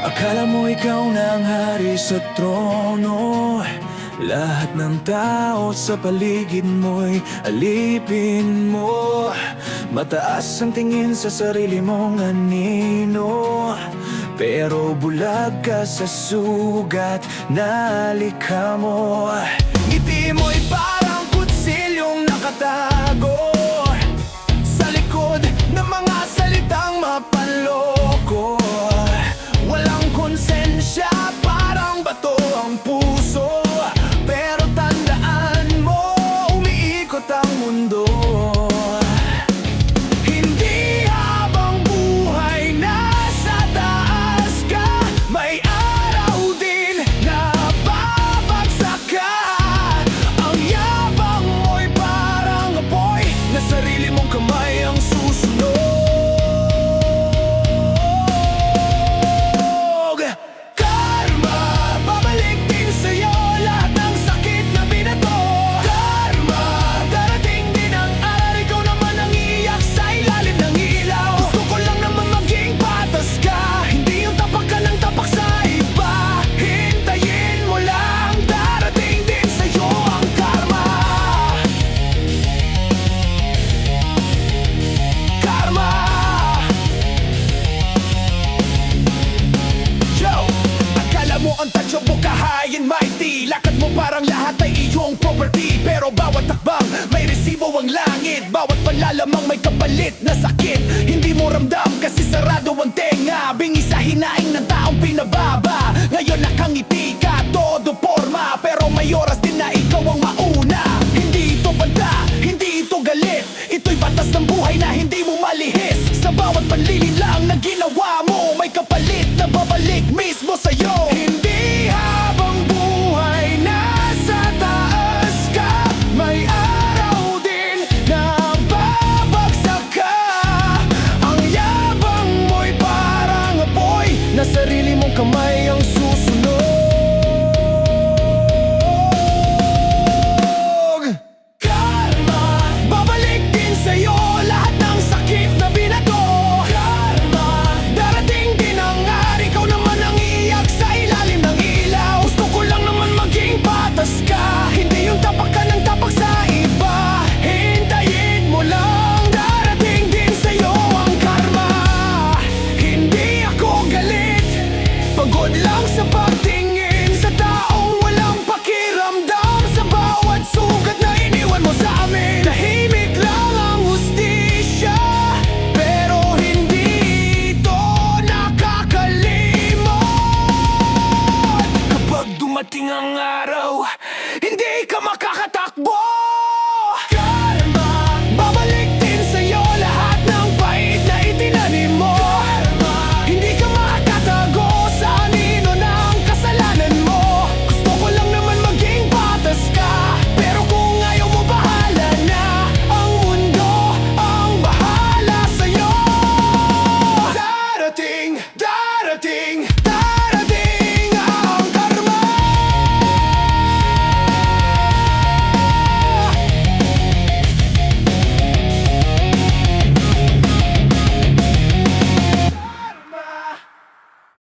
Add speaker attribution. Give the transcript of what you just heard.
Speaker 1: Akala mo ikaw na ang hari sa trono, lahat ng tao sa paligid mo'y alipin mo. Mataas ang tingin sa sarili mong anino, pero bulag ka sa sugat na likha mo. Ngiti mo'y parang kutsilyong nakatago sa likod ng mga salitang mapanloko. Walang konsensya, parang bato ang puso, pero tandaan mo, umiikot ang mundo. Hindi habang buhay nasa taas ka, may araw din na babagsak ka. Ang yabang mo'y parang apoy na sarili mong kamay ang susunod. Mighty, lakad mo parang lahat ay iyong property, pero bawat takbang may resibo ang langit. Bawat panlalamang may kapalit na sakit. Hindi mo ramdam kasi sarado ang tenga. Bingi sa hinaing ng taong pinababa. Ngayon nakangiti ka, todo forma, pero may oras din na ikaw ang mauna. Hindi ito banda, hindi ito galit, ito'y batas ng buhay na hindi mo malihis. Sa bawat panlilinlang na ginawa mo, may kapalit na babalik mismo sa'yo.